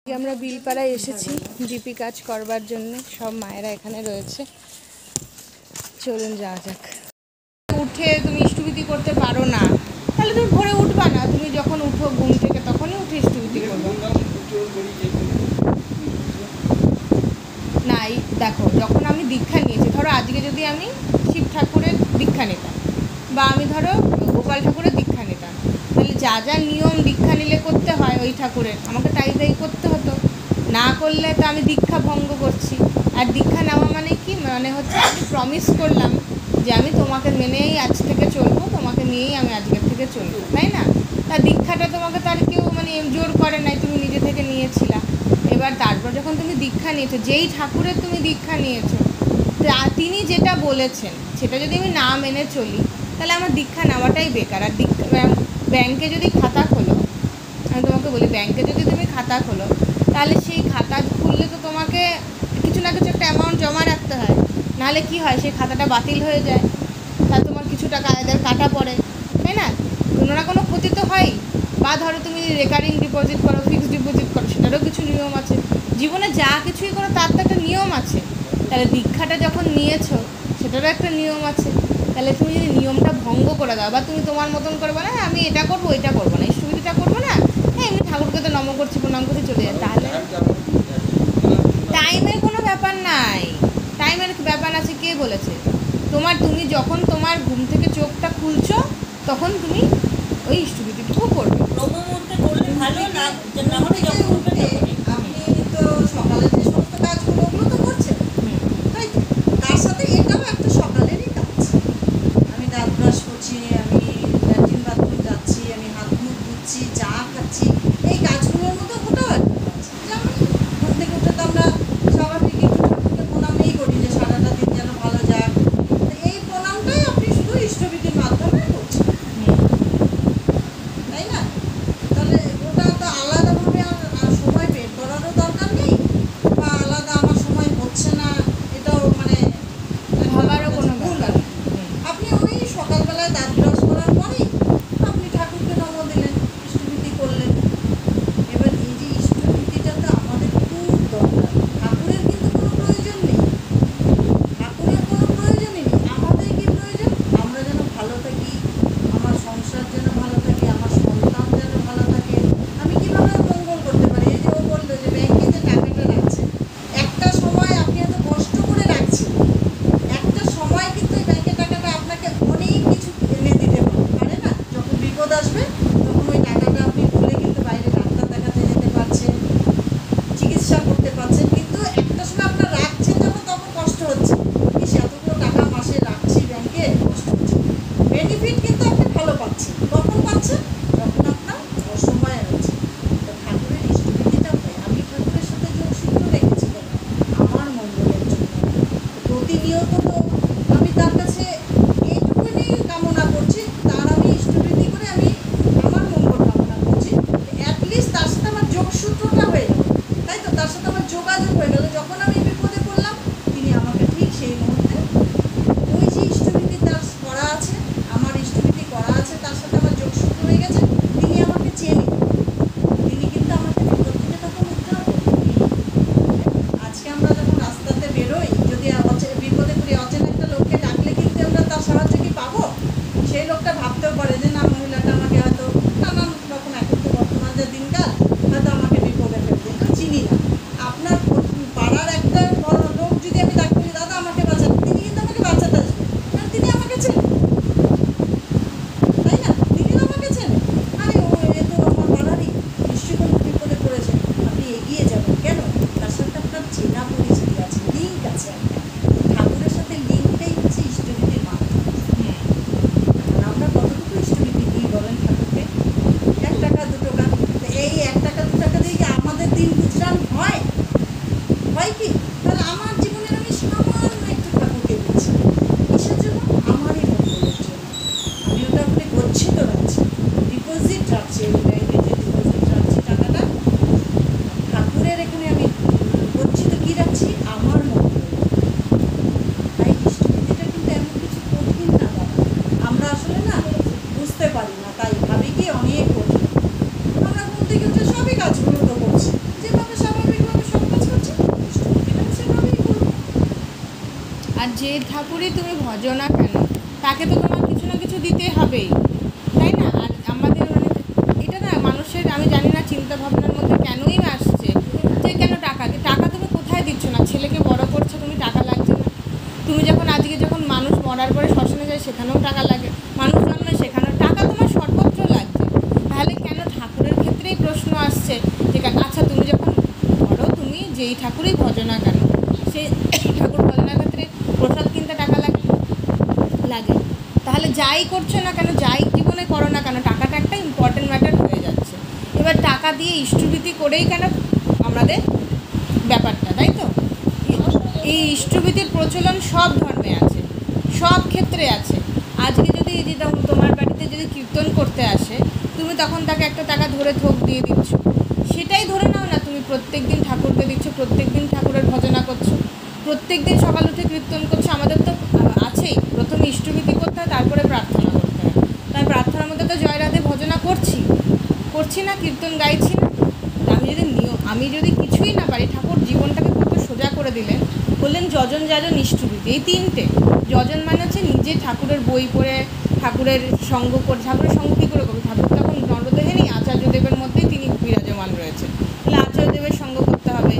আমরা বিলপাড়ায় এসেছি জিপি কাজ করবার জন্য। সব মায়েরা এখানে রয়েছে, চলুন যাওয়া যাক। উঠে তুমি ইষ্টভীতি করতে পারো না, তাহলে তুমি ভোরে উঠবা না। তুমি যখন উঠো ঘুম থেকে তখনই উঠে ইষ্টভীতি করবো। না, দেখো, যখন আমি দীক্ষা নিয়েছি, ধরো আজকে যদি আমি শিব ঠাকুরের দীক্ষা নিতাম বা আমি ধরো গোপাল ঠাকুরের দীক্ষা নিতাম, তাহলে যা যা নিয়ম দীক্ষা নিলে করতে হয় ওই ঠাকুরের, আমাকে তাই করতে হতো। না করলে তো আমি দীক্ষা ভঙ্গ করছি। আর দীক্ষা নেওয়া মানে কি, মানে হচ্ছে আমি প্রমিস করলাম যে আমি তোমাকে মেনেই আজ থেকে চলবো, তোমাকে নিয়েই আমি আজকের থেকে চলবো, তাই না? তা দীক্ষাটা তোমাকে তার কেউ মানে জোর করে নাই, তুমি নিজে থেকে নিয়েছিলা। এবার তারপর যখন তুমি দীক্ষা নিয়েছো, যেই ঠাকুরের তুমি দীক্ষা নিয়েছো তিনি যেটা বলেছেন সেটা যদি আমি না মেনে চলি, তাহলে আমার দীক্ষা নেওয়াটাই বেকার। আর দীক্ষা ব্যাংকে যদি খাতা খোলো, আমি তোমাকে বলি, ব্যাংকে যদি তুমি খাতা খোলো, তাহলে সেই খাতা খুললে তো তোমাকে কিছু না কিছু একটা অ্যামাউন্ট জমা রাখতে হয়, নাহলে কি হয়, সেই খাতাটা বাতিল হয়ে যায়, তাহলে তোমার কিছু টাকা এদের কাটা পড়ে, তাই না? কোনো না কোনো ক্ষতি তো হয়। বা ধরো তুমি রেকারিং ডিপোজিট করো, ফিক্সড ডিপোজিট করো, সেটারও কিছু নিয়ম আছে। জীবনে যা কিছুই করো তার তো একটা নিয়ম আছে। তাহলে দীক্ষাটা যখন নিয়েছো সেটারও একটা নিয়ম আছে। তাহলে তুমি যদি নিয়মটা ভঙ্গ করে দাও, বা তুমি তোমার মতন করবে না, আমি এটা করবো এটা করবো না, ইষ্টভীতিটা করবো না, হ্যাঁ এমনি ঠাকুরকে তো নম করছি প্রণাম করছি চলে যায়, তাহলে টাইমের কোনো ব্যাপার নাই। টাইমের ব্যাপার আছে কে বলেছে? তুমি যখন তোমার ঘুম থেকে চোখটা খুলছো তখন তুমি ওই ইষ্টভীতিটুকু করবে। ভালো না, আপনি তো সকালে যে সমস্ত কাজগুলো ওগুলো তো করছেন, তাই তো? তার সাথে এটাও একটা সকালেরই কাজ। আমি দাঁত ব্রাশ করছি, আমি ল্যাট্রিন বাথরুম যাচ্ছি, আমি হাত মুখ ধুচ্ছি, চা খাচ্ছি, এই কাজগুলোর মতো ওটাও একটা কাজ। যেমন ঘুম থেকে উঠে তো আমরা স্বাভাবিক একটু ঠাকুরকে প্রণামই করি যে সারাটা দিন যেন ভালো যাক। এই প্রণামটাই আপনি শুধু ইষ্টভীতির মাধ্যমে করছেন, তাই না? তাহলে ওটা তো আলাদাভাবে আর আর যে ঠাকুরই তুমি ভজো না কেন তাকে তো তোমার কিছু না কিছু দিতে হবেই, তাই না? আর আমাদের মানে এটা না মানুষের, আমি জানি না চিন্তা ভাবনার মধ্যে কেনই আসছে যে কেন টাকা টাকা তুমি কোথায় দিচ্ছ না? ছেলেকে বড় করছো তুমি, টাকা লাগছে না? তুমি যখন আজকে যখন মানুষ মরার পরে শ্মশানে যায় সেখানেও টাকা লাগে, মানুষ জন্মে সেখানেও টাকা তোমার সর্বত্র লাগছে, তাহলে কেন ঠাকুরের ক্ষেত্রেই প্রশ্ন আসছে যে আচ্ছা তুমি যখন ধরো তুমি যেই ঠাকুরই ভজো না কেন সেই ঠাকুর ভজনার ক্ষেত্রে প্রসাদ কিনতে টাকা লাগে, তাহলে যাই করছো না কেন, যাই জীবনে করো না কেন, টাকাটা একটা ইম্পর্টেন্ট ম্যাটার হয়ে যাচ্ছে। এবার টাকা দিয়ে ইষ্টভীতি করেই কেন আমাদের ব্যাপারটা, তাই তো? এই ইষ্টভীতির প্রচলন সব ধর্মে আছে, সব ক্ষেত্রে আছে। আজকে যদি তোমার বাড়িতে যদি কীর্তন করতে আসে, তুমি তখন তাকে একটা টাকা ধরে থোক দিয়ে দিচ্ছ, সেটাই ধরে নাও না তুমি প্রত্যেক দিন ঠাকুরকে দিচ্ছ, প্রত্যেক দিন ঠাকুরের ভজনা করছো, প্রত্যেক দিন সকাল উঠে কীর্তন করছো। আমাদের তো আছেই প্রথমে ইষ্টভীতি করতে হয়, তারপরে প্রার্থনা করতে হয়। তাই প্রার্থনার মধ্যে তো জয় রাধে ভজনা করছি না, কীর্তন গাইছি না। আমি যদি কিছুই না পারি, ঠাকুর জীবনটাকে কত সোজা করে দিলেন, বললেন যজন যাজন ইষ্টভীতি, এই তিনটে। যজন মানে হচ্ছে নিজে ঠাকুরের বই পড়ে ঠাকুরের সঙ্গ করে, ঠাকুরের সঙ্গ কী করে করবে? ঠাকুর তখন নরদেহে নেই, আচার্যদেবের মধ্যেই তিনি বিরাজমান রয়েছে, তাহলে আচার্যদেবের সঙ্গ করতে হবে,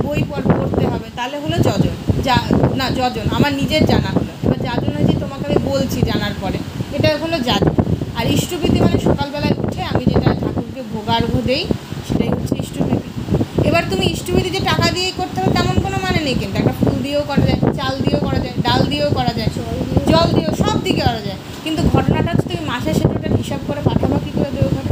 বই পড়তে হবে, তাহলে হলো যজন। যজন আমার নিজের জানা হলো। এবার যাজন হয় যে তোমাকে আমি বলছি জানার পরে, এটা হলো যাজন। আর ইষ্টভীতি মানে সকালবেলায় উঠে আমি যেটা ঠাকুরকে ভোগার্ঘ্য দেই সেটাই হচ্ছে ইষ্টভীতি। এবার তুমি ইষ্টভীতি যে টাকা দিয়েই করতে হবে তেমন কোনো মানে নেই, কিন্তু একটা ফুল দিয়েও করা যায়, চাল দিয়েও করা যায়, ডাল দিয়েও করা যায়, জল দিয়েও, সব দিকে করা যায়। কিন্তু ঘটনাটা হচ্ছে তুমি মাসে সেটা হিসাব করে পাঠাবো কী করে দেবো ঘরে?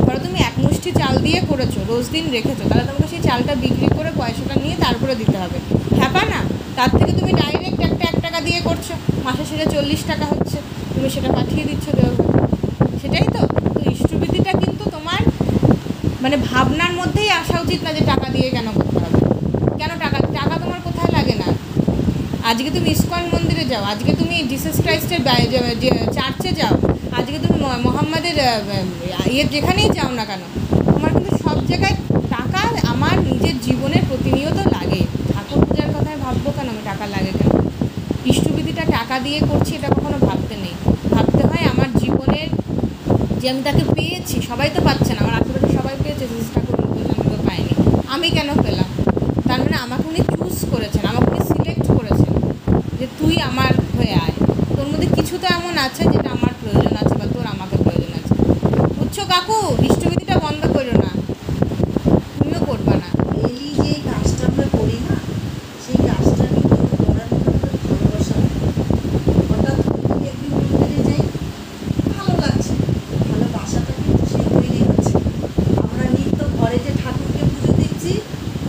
ধরো তুমি এক মুষ্টি চাল দিয়ে করেছো, রোজ দিন রেখেছো, তাহলে তোমাকে সেই চালটা বিক্রি করে পয়সাটা নিয়ে তারপরে দিতে হবে, হ্যাপা না? তার থেকে তুমি ডাইরেক্ট একটা 1 টাকা দিয়ে করছো, মাসে সেটা 40 টাকা হচ্ছে, তুমি সেটা পাঠিয়ে দিচ্ছ দেওঘরে, সেটাই তো। তো ইষ্টভীতিটা কিন্তু তোমার মানে ভাবনার মধ্যেই আসা উচিত না যে টাকা দিয়ে কেন করতে হবে, কেন টাকা তোমার কোথায় লাগে না। আজকে তুমি ইসকন মন্দিরে যাও, আজকে তুমি জিসাস ক্রাইস্টের চার্চে যাও, আজকে তুমি মোহাম্মদের যেখানেই যাও না কেন, তোমার কিন্তু সব জায়গায় টাকা আমার নিজের জীবনের প্রতিনিয়ত লাগে। ঠাকুর পূজার কথায় ভাববো কেন আমি টাকা লাগে কেন? ইষ্টভীতিটা টাকা দিয়ে করছি এটা কখনো ভাবতে নেই, ভাবতে হয় আমার জীবনের যে আমি তাকে পেয়েছি, সবাই তো পাচ্ছে না, আমার আশেপাশে সবাই পেয়েছে, ঠাকুর আমি তো পাইনি, আমি কেন পেলাম? তার মানে আমাকে উনি চুজ করেছেন, আমাকে উনি সিলেক্ট করেছেন যে তুই আমার হয়ে আয়, তোর মধ্যে কিছু তো এমন আছে যেটা আমার প্রয়োজন আছে বা তোর আমাকে প্রয়োজন আছে, বুঝছো কাকু? ইষ্টভীতিটা বন্ধ করো না, তুমিও করবা না। এই যে কাজটা আমরা করি না, সেই কাজটা কিন্তু করার ভালোবাসা। হঠাৎ করে একদিন মন্দিরে যাই, ভালো লাগছে, ভালোবাসাটা কিন্তু সেই তৈরি হচ্ছে। আমরা নিত্য ঘরে যে ঠাকুরকে পুজো দিচ্ছি,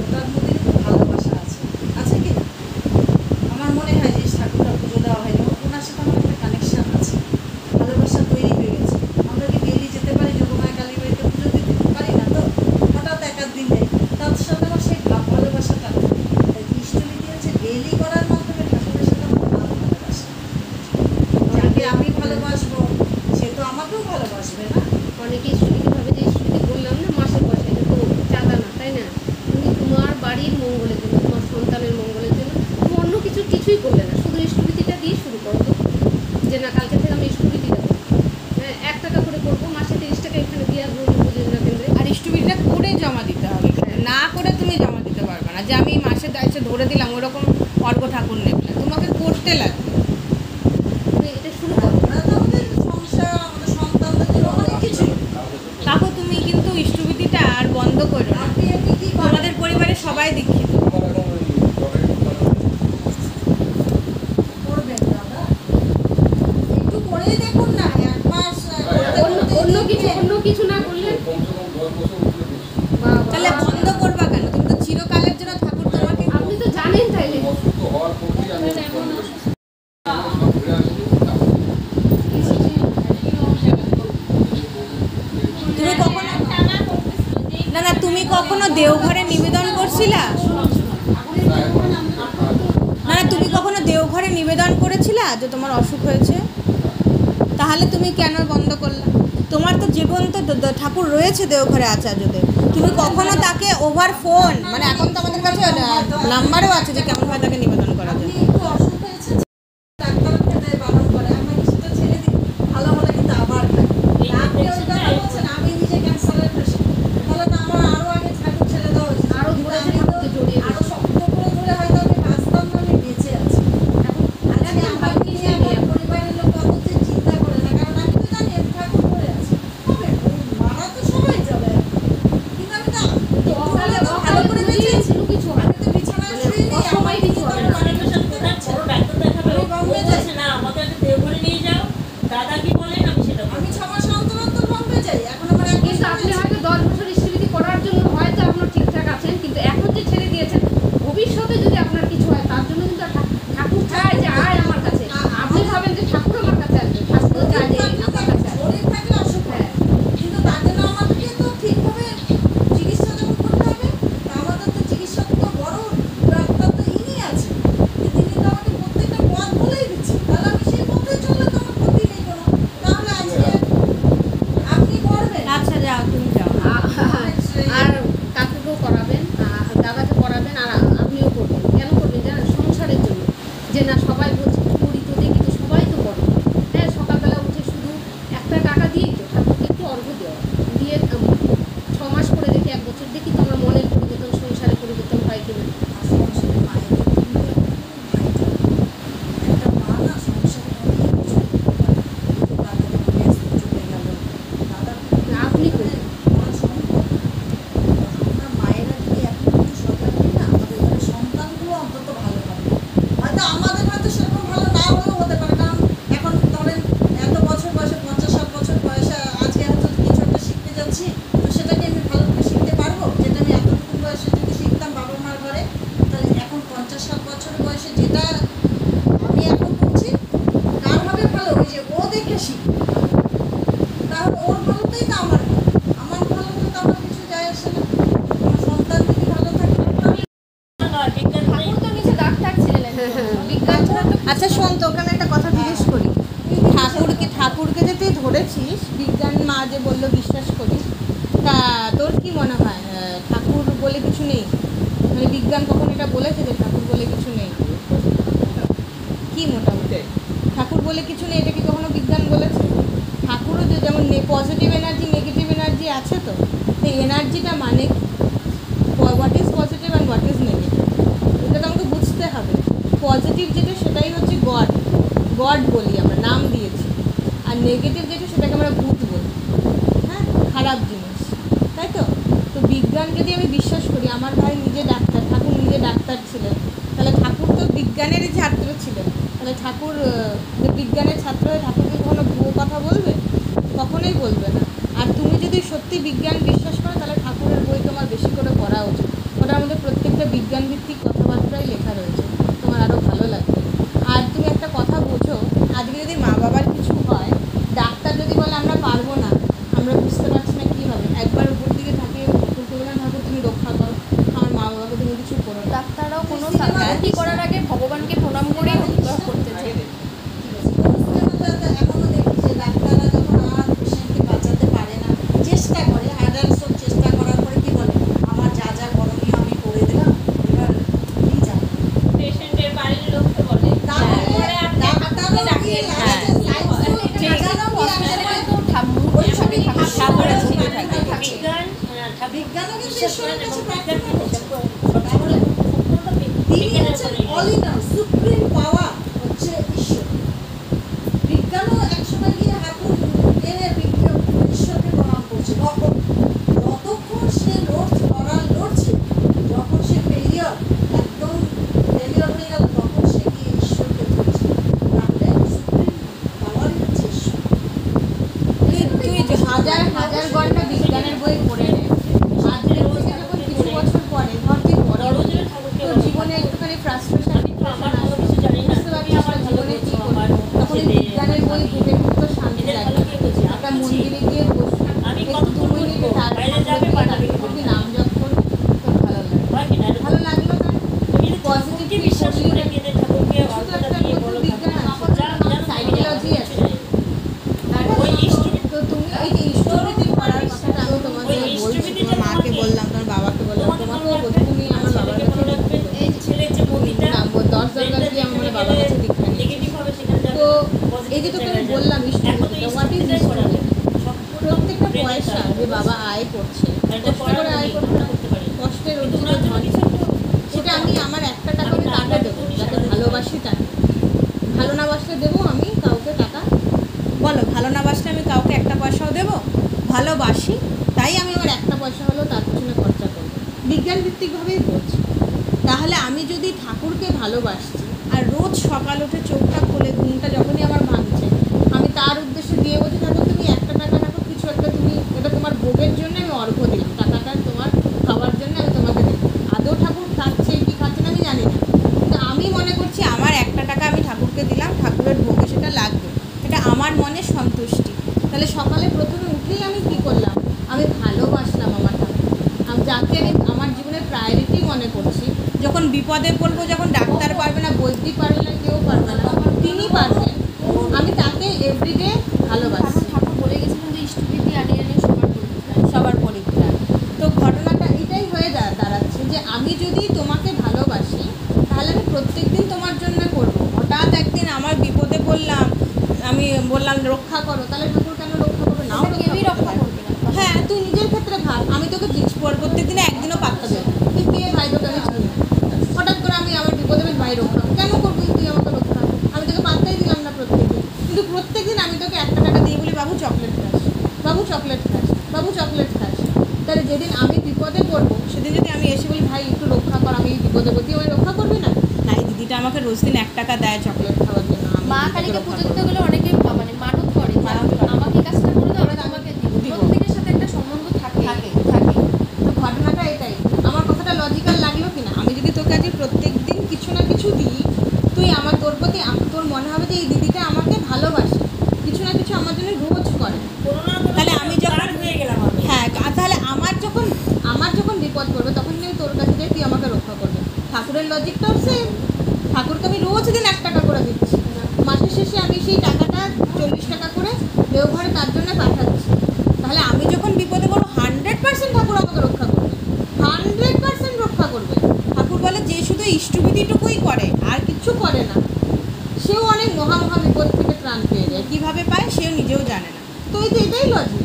ওটার মধ্যে কিন্তু ভালোবাসা আছে কি না? আমার মনে হয় যে ঠাকুরটা পুজো দেওয়া হয়নি, ওনার সাথে আমার একটা কানেকশান আছে, ভালোবাসা তৈরি হয়ে গেছে। আমরা কি ডেইলি যেতে পারি যোগমায়া কালী বাড়িতে পুজো দিতে? পারি না তো, হঠাৎ এক দিন যাই, তার সাথে আমার সেই ভালোবাসাটা। ইষ্টভীতি হচ্ছে ডেইলি করার মাধ্যমে ঠাকুরের সাথে আমার ভালোবাসা, যাকে আমি ভালোবাসবো সে তো আমাকেও ভালোবাসবে না। অনেকে ইষ্টভীতি ভাবে যে ইষ্টভীতি বললাম না মাসের পয়সা, এটা তো চাঁদা না, তাই না? তুমি তোমার বাড়ির মঙ্গলের জন্য, তোমার সন্তানের মঙ্গলের জন্য তুমি অন্য কিছুই করলে না, শুধু ইষ্টভীতিটা দিয়ে শুরু করো তো, যে না কালকে থেকে আমি ইষ্টভীতিটা করবো, হ্যাঁ 1 টাকা করে করবো, মাসে 30 টাকা এখানে দিয়ে আসবো পুজো কেন্দ্রে। আর ইষ্টভীতিটা করে জমা দিতে হবে, না করে তুমি জমা দিতে পারবে না। যে আমি মাসে দায়িত্ব ধরে দিলাম ওরকম অর্ঘ ঠাকুর নেবে না, তোমাকে করতে লাগবে। তুমি এটা শুরু করো। আমরা তো আমাদের সংসার, আমাদের সন্তানদের জন্য অনেক কিছু। কাকু তুমি কিন্তু ইষ্টভীতিটা আর বন্ধ করো না, আপনি কি করেন? তোমাদের পরিবারের সবাই দীক্ষিত। করবেন দাদা, একটু করেই দেখুন না, 1 মাস অন্য কিছু না করলে তাহলে বন্ধ করবা কেন? তুমি তো চিরকালের জন্য ঠাকুর তোমাকে, আপনি তো জানেন তাইলে তুমি কখনো না তুমি কখনো দেওঘরে নিবেদন করছিলা? না তুমি কখনো দেওঘরে নিবেদন করেছিলা যে তোমার অসুখ হয়েছে? তাহলে তুমি কেন বন্ধ করলা? তোমার তো জীবন্ত ঠাকুর রয়েছে দেওঘরে আচার্যদের, তুমি কখনো তাকে ওভার ফোন, মানে এখন তো আমাদের কাছে নাম্বারও আছে যে কেমনভাবে তাকে নিবেদন করা যায়। একটু অসুখ হয়েছে 6-7 বছরের বয়সে যেটা আমি এখন করছি, কার হবে ভালো ওই যে ও দেখে শিখবে, তাহলে ওর ভালোতেই তো আমার ভালো। আমার ভালোতে তো আমার কিছু যায় আসে না। আমার সন্তান যদি ভালো থাকে তাহলে ঠাকুর তো নিজে ডাক্তার ছিলেন, বিজ্ঞান ছাড়া তো আচ্ছা শোন, তোকে আমি একটা কথা জিজ্ঞেস করি। ঠাকুরকে যে তুই ধরেছিস, বিজ্ঞান মা যে বললো বিশ্বাস করিস, তা তোর কি মনে হয় ঠাকুর বলে কিছু নেই? মানে বিজ্ঞান কখন এটা বলেছে যে ঠাকুর বলে কিছু নেই? কি মোটামুটি ঠাকুর বলে কিছু নেই, এটা কি কখনো বিজ্ঞান বলেছে? ঠাকুরও যে যেমন পজিটিভ এনার্জি নেগেটিভ এনার্জি আছে, তো এই এনার্জিটা মানে what is positive and what is negative, এটা তো আমাকে বুঝতে হবে। পজিটিভ যেটা সেটাই হচ্ছে গড, গড বলি আমরা, নাম দিয়েছি। আর নেগেটিভ যেটা সেটাকে আমরা ভূত বলি, হ্যাঁ, খারাপ জিনিস, তাই তো? তো বিজ্ঞান যদি আমি বিশ্বাস করি, আমার ভাই নিজে ডাক্তার, ঠাকুর নিজে ডাক্তার ছিলেন, তাহলে ঠাকুর তো বিজ্ঞানেরই ছাত্র ছিলেন। তাহলে ঠাকুর যে বিজ্ঞানের ছাত্র হয়ে ঠাকুরকে কখনো ভুয়ো কথা বলবে? কখনোই বলবে না। আর তুমি যদি সত্যি বিজ্ঞান বিশ্বাস করো, তাহলে ঠাকুরের বই তোমার বেশি করে পড়া উচিত। ওটার মধ্যে প্রত্যেকটা বিজ্ঞানভিত্তিক কথাবার্তাই লেখা রয়েছে, তোমার আরও ভালো লাগবে। আর তুমি একটা কথা বোঝো, আজকে যদি মা বাবার কিছু হয়, ডাক্তার যদি বলে আমরা পারবো না, আমরা বুঝতে পারছি না কী হবে, একবার উপর দিকে থাকিয়ে ঠাকুর তুমি রক্ষা করো, আমার মা বাবাকে তুমি কিছু করো না। ডাক্তাররাও কোনো সার্জারি করার আগে ভগবানকে প্রণাম করে অনুগ্রহ করতে চায়। এখনো দেখি যে ডাক্তাররা যখন আর পেশেন্টকে বাঁচাতে পারে না, চেষ্টা করে, অ্যাডাল্টস চেষ্টা করার পরে কি বলে, আমার যা যা করণীয় আমি করে দিলাম, এবার কি যাবে। পেশেন্টের বাড়ির লোককে বলে তারপরে ডাক্তারও কি হ্যাঁ। হসপিটালে কিন্তু ওইভাবেই ঠাকুরের ছবি থাকে। বিজ্ঞান বিজ্ঞানও কিন্তু বিশ্বাস ঈশ্বরের করেন কাছে এবং প্রার্থনা করছে। তাহলে তিনি হচ্ছেন অল ইন অল, সুপ্রিম পাওয়ার হচ্ছে ঈশ্বর। বিজ্ঞানও একসময় গিয়ে হাঁটু টেনে ঈশ্বরকে প্রণাম করছে। যতক্ষণ সে লড়ছে, যখন সে একদম ফেলিয়র হয়ে গেল, তখন সে গিয়ে ঈশ্বরকে ধরছে। তাহলে সুপ্রিম পাওয়ারই হচ্ছে ঈশ্বর। তুই হাজার হাজার ঘন্টা বিজ্ঞানের বই পড়ে নে, আজকের থেকে যখন কিছু বছর পরে ধর তুই বড় হলি, তোর জীবনে একটুখানি ফ্রাস্ট্রেশন বুঝতে পারছিস না জীবনে কী করবো, তখন এই বিজ্ঞানের বই ঘেটে ঘুরতে তোর শান্তি লাগবে। একটা মন্দিরে গিয়ে বসবি, একটু 2 মিনিটে তার ঠাকুরকে নাম জপ করবি, তোর ভালো লাগবে। ভালো লাগলো না? পজিটিভ বিশ্বাস করে কেঁদে ঠাকুরকে শুধু অর্থটা একটা দিয়ে নতুন বলো বিজ্ঞান আছে, সাইকোলজি আছে। ওই ইষ্টবিদ তো তুমি এই যে ইষ্টবিধি পড়ার কথাটা আমি তোমাদের বলছি, তোমার মাকে বললাম, তোমার বাবাকে বললাম, তোমাকেও বলছি, তুমি আমার বাবার কাছে এই ছেলের যে মতিটা 10 দরকার দিয়ে আমার বাবার কাছে দীক্ষা নিয়েছি। নেগেটিভ হবে সেখানে যাবে। তো এই যে তোকে আমি বললাম ইষ্টবিধিটা, হোয়াট ইজ ইষ্টবিধি? প্রত্যেকটা পয়সা যে বাবা আয় করছে, কষ্ট করে আয় করছে, কষ্টের অর্জিত ধন, সেটা আমি আমার একটা টাকা আমি কাকে দেবো? যাকে ভালোবাসি তাকে। ভালো না বাসলে দেবো আমি কাউকে টাকা? বলো, ভালো না বাসলে আমি কাউকে একটা পয়সাও দেবো? ভালোবাসি, তাই আমি আমার একটা পয়সা হলেও তার পিছনে খরচা করবো। বিজ্ঞান ভিত্তিকভাবেই বলছি। তাহলে আমি যদি ঠাকুরকে ভালোবাসছি, আর রোজ সকাল উঠে চোখটা খুলে ঘুমটা যখনই আমার ভাঙছে, আমি তার উদ্দেশ্যে দিয়ে বলছি, ঠাকুর তুমি একটা টাকা রাখো, কিছু একটা তুমি, এটা তোমার ভোগের জন্য আমি অর্ঘ্য দিলাম, টাকাটা তোমার খাওয়ার জন্য আমি তোমাকে দেবো। আদৌ ঠাকুর খাচ্ছে কি খাচ্ছে না আমি জানি না, কিন্তু আমি মনে করছি আমার একটা টাকা আমি ঠাকুরকে দিলাম, ঠাকুরের ভোগে সেটা লাগবে, এটা আমার মনে সন্তুষ্টি। তাহলে সকালে প্রথমে উঠেই আমি কি করলাম? আমি ভালোবাসলাম আমার ঠাকুর, আমি যাকে আমি আমার জীবনের প্রায়োরিটি মনে করছি। যখন বিপদে পড়বো, যখন ডাক্তার পারবে না, বৈদ্যি পারবে না, কেউ পারবে না, তিনি পারবেন, আমি তাকে এভরিডে ভালোবাসি। ঠাকুর বলে গেছিলেন যে ইষ্টবিধি আনিয়ে আনিয়ে সবার পরিত্রাণ। তো ঘটনাটা এটাই হয়ে দাঁড়াচ্ছে যে আমি যদি তোমাকে ভালোবাসি, তাহলে আমি প্রত্যেকদিন তোমার জন্য করবো। হঠাৎ একদিন আমার বিপদে পড়লাম, আমি বললাম রক্ষা করো, তাহলে ঠাকুর কেন রক্ষা করবে? নাও কেউই রক্ষা করবে। করবে না। হ্যাঁ, তুই নিজের ক্ষেত্রে ভাব, আমি তোকে প্রত্যেক দিনে একদিনও পাত্তা দেবো, তুই কে ভাই তোকে আমি চিনি না। হঠাৎ করে আমি আমার বিপদে ভাই রক্ষা কেন করবি? তুই আমাকে রক্ষা, আমি তোকে পাত্তাই দিলাম না প্রত্যেকদিন, কিন্তু প্রত্যেকদিন আমি তোকে একটা টাকা দিয়ে বলি বাবু চকলেট খাস, বাবু চকলেট খাস, বাবু চকলেট খাস। তাহলে যেদিন আমি বিপদে পড়বো, সেদিন যদি আমি এসে বলি ভাই একটু রক্ষা কর, আমি বিপদে পড়ি, আমায় রক্ষা করবি না? না, এই দিদিটা আমাকে রোজ দিন 1 টাকা দেয় চকলেট খাওয়ার জন্য, আমি মা দিদিটাকে কালীকে রক্ষা পুজো করবো। দিতে গেলে অনেকে মানে মানত করে যে আমাকে এই কাজটা করে দাও, আমি তোমাকে দিব। প্রত্যেকের সাথে একটা সম্বন্ধ থাকে। তো ঘটনাটা এটাই। আমার কথাটা লজিক্যাল লাগলো কিনা? আমি যদি তোকে আজ প্রত্যেক দিন কিছু না ঠাকুরের লজিকটাও সেম। ঠাকুরকে আমি রোজ দিন 1 টাকা করে দিচ্ছি, মাসের শেষে আমি সেই টাকাটা 40 টাকা করে দেওঘরে তার জন্য পাঠাচ্ছি। তাহলে আমি যখন বিপদে পড়বো 100% ঠাকুর আমাকে রক্ষা করবে, 100% রক্ষা করবে। ঠাকুর বলে যে শুধু ইষ্টবিধিটুকুই করে আর কিচ্ছু করে না, সেও অনেক মহা মহা বিপদ থেকে ত্রাণ পেয়ে যায়। কীভাবে পায় সেও নিজেও জানে না। তো এটাই লজিক।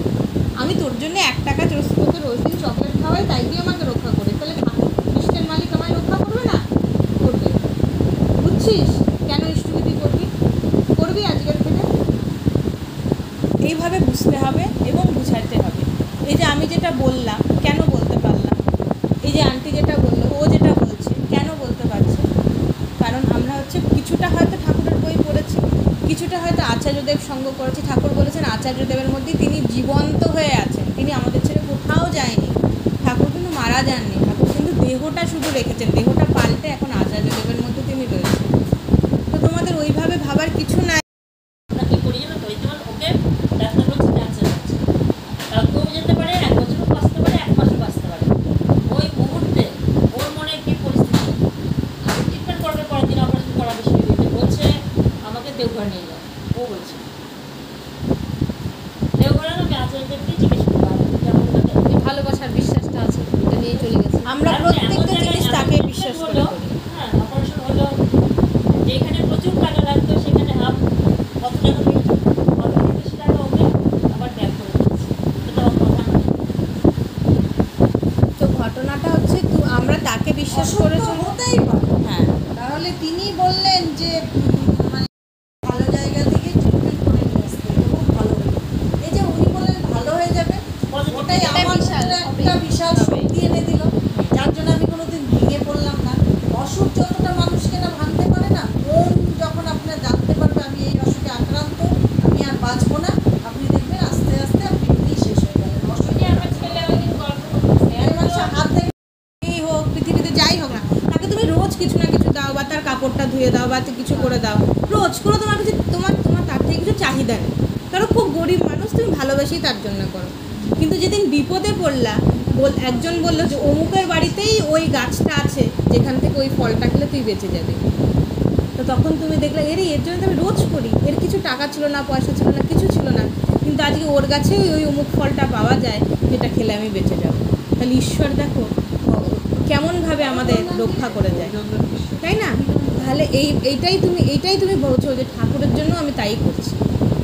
আমি তোর জন্য 1 টাকা তোকে রোজ দিন চকলেট খাওয়াই, তাই দিয়ে আমাকে রক্ষা করে, তাহলে ঠাকুর খ্রিস্টান মালিক আমায় রক্ষা করবে না? করবে। বুঝছিস কেন ইষ্টবিধি করবি আজকের থেকে? এইভাবে বুঝতে হবে এবং বুঝাতে হবে। এই যে আমি যেটা বললাম কেন বলতে পারলাম, এই যে আন্টি যেটা বললো, ও যেটা বলছে কেন বলতে পারছে, কারণ আমরা হচ্ছে কিছুটা হয়তো ঠাকুরের বই পড়েছি, কিছুটা হয়তো আচার্যদেব সঙ্গ করেছি। ঠাকুর বলেছেন আচার্যদেবের মধ্যেই তিনি জীবন্ত হয়ে আছেন, তিনি আমাদের ছেড়ে কোথাও যায়নি। ঠাকুর কিন্তু মারা যাননি, ঠাকুর কিন্তু দেহটা শুধু রেখেছেন, দেহটা পাল্টে এখন আচার্যদেবের মধ্যে তিনি রয়েছেন। তো তোমাদের ওইভাবে ভাবার কিছু নাই। আমরা কি করি জানো তো, ওই যেমন ওকে ডাক্তার বলছে ক্যান্সার আছে, কালকেও যেতে পারে, 1 বছরও বাঁচতে পারে, 1 মাসও বাঁচতে পারে। ওই মুহূর্তে ওর মনে কি পরিস্থিতি, আমি ট্রিটমেন্ট করবে, পরের দিন অপারেশন করাবে, শিবিরে বলছে আমাকে দেওঘর নিয়ে যাও। ও বলছে দেওঘরে আমি আচার্যদেবকে জিজ্ঞেস করবো কেমন লাগে। এই ভালোবাসার বিশ্বাসটা আছে, এটা নিয়ে চলে গেছে। আমরা প্রত্যেকটা জিনিস তাকে বিশ্বাস করে করি। হ্যাঁ, অপারেশন হলো, যেখানে প্রচুর টাকা লাগতো সেখানে কত টাকা পেয়েছে, কত বেশি টাকা ওকে আবার ব্যাক করে দিচ্ছে। এটা তো কথা নয়। তো ঘটনাটা হচ্ছে আমরা তাকে বিশ্বাস অসুখ করে তো চলি। হতেই পারে। হ্যাঁ, তাহলে তিনি বললেন যে মানে ভালো জায়গা থেকে ট্রিটমেন্ট করে নিয়ে আসতে, খুব ভালো হলো। এই যে উনি বললেন ভালো হয়ে যাবে, Positive, ওটাই এটা আমার বিশাল, ক্ষেত্রে একটা বিশাল শক্তি এনে দিল, যার জন্য আমি কোনোদিন ভেঙে পড়লাম না। অসুখ যতটা মানুষকে না ভাঙতে পারে না, মন যখন আপনার জানতে পারবে আমি এই অসুখে আক্রান্ত, আমি আর বাঁচবো না, আপনি দেখবেন আস্তে আস্তে আপনি এমনি শেষ হয়ে গেলেন। অসুখে আমার ছেলে ওইদিন গল্প করতেছে, মানুষের হাত থেকে এই হোক পৃথিবীতে যাই হোক না, তাকে তুমি রোজ কিছু না কিছু দাও, বা তার কাপড়টা ধুয়ে দাও, বা কিছু করে দাও, রোজ করে। তোমার কাছে তোমার তার থেকে কিছু চাহিদা নেই, কারণ খুব গরিব মানুষ, তুমি ভালোবেসেই তার জন্য করো। কিন্তু যেদিন বিপদে পড়লা, একজন বললো যে অমুকের বাড়িতেই ওই গাছটা আছে যেখান থেকে ওই ফলটা খেলে তুই বেঁচে যাবি। তো তখন তুমি দেখলে এর জন্য তো আমি রোজ করি, এর কিছু টাকা ছিল না, পয়সা ছিল না, কিছু ছিল না, কিন্তু আজকে ওর কাছেই ওই অমুক ফলটা পাওয়া যায় যেটা খেলে আমি বেঁচে যাব। তাহলে ঈশ্বর দেখো কেমনভাবে আমাদের রক্ষা করে যায়, তাই না? তাহলে এইটাই তুমি বলছো যে ঠাকুরের জন্য আমি তাই করছি।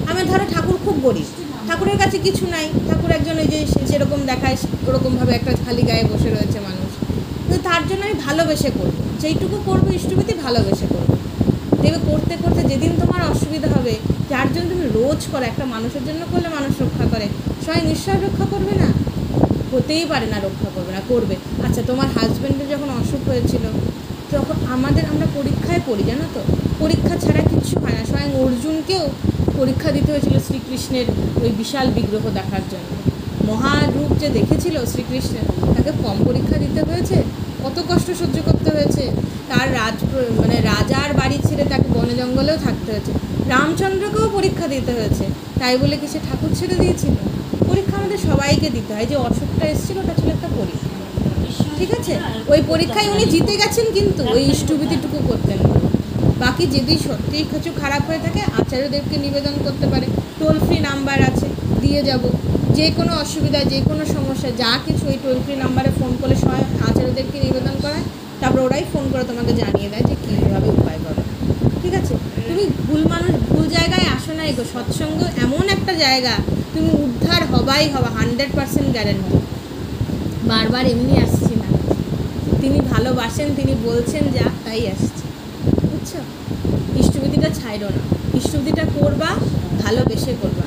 আমি ধরো ঠাকুর খুব গরিব, ঠাকুরের কাছে কিছু নাই, ঠাকুর একজন ওই যে যেরকম দেখায় ওরকমভাবে একটা খালি গায়ে বসে রয়েছে মানুষ, কিন্তু তার জন্য আমি ভালোবেসে করবো, যেইটুকু করবো ইষ্টবিধি ভালোবেসে করবো। দেখবে করতে করতে যেদিন তোমার অসুবিধা হবে, যার জন্য তুমি রোজ করো, একটা মানুষের জন্য করলে মানুষ রক্ষা করে, স্বয়ং ঈশ্বর রক্ষা করবে না? হতেই পারে না রক্ষা করবে না, করবে। আচ্ছা, তোমার হাজব্যান্ডের যখন অসুখ হয়েছিল তখন আমরা পরীক্ষায় পড়ি, জানো তো, পরীক্ষা ছাড়া কিচ্ছু হয় না। স্বয়ং অর্জুনকেও পরীক্ষা দিতে হয়েছিল শ্রীকৃষ্ণের ওই বিশাল বিগ্রহ দেখার জন্য। মহারূপ যে দেখেছিল শ্রীকৃষ্ণের, তাকে কম পরীক্ষা দিতে হয়েছে, কত কষ্ট সহ্য করতে হয়েছে। তার রাজার বাড়ি ছেড়ে তাকে বনে জঙ্গলেও থাকতে হয়েছে। রামচন্দ্রকেও পরীক্ষা দিতে হয়েছে, তাই বলে কি সে ঠাকুর ছেড়ে দিয়েছিল? পরীক্ষা আমাদের সবাইকে দিতে হয়। যে অসুখটা এসেছিল ওটা ছিল একটা পরীক্ষা, ঠিক আছে? ওই পরীক্ষায় উনি জিতে গেছেন, কিন্তু ওই ইষ্টবিধিটুকু করতেন না। বাকি যদি সত্যিই কিছু খারাপ হয়ে থাকে আচার্যদেবকে নিবেদন করতে পারে, টোল ফ্রি নাম্বার আছে, দিয়ে যাব। যে কোনো অসুবিধা, যে কোনো সমস্যা, যা কিছু ওই টোল ফ্রি নাম্বারে ফোন করলে আচার্যদেবকে নিবেদন করায়, তারপর ওরাই ফোন করে তোমাকে জানিয়ে দেয় যে কীভাবে উপায় করো, ঠিক আছে? তুমি ভুল জায়গায় আসো না। এগো সৎসঙ্গ এমন একটা জায়গা, তুমি উদ্ধার হবাই হবা, 100% গ্যারান্টি। বারবার এমনি আসছি না, তিনি ভালোবাসেন, তিনি বলছেন যা, তাই আসছে, বুঝছো? ইষ্টবিধিটা ছাইড়ো না, ইষ্টবিধিটা করবা, ভালোবেসে করবা।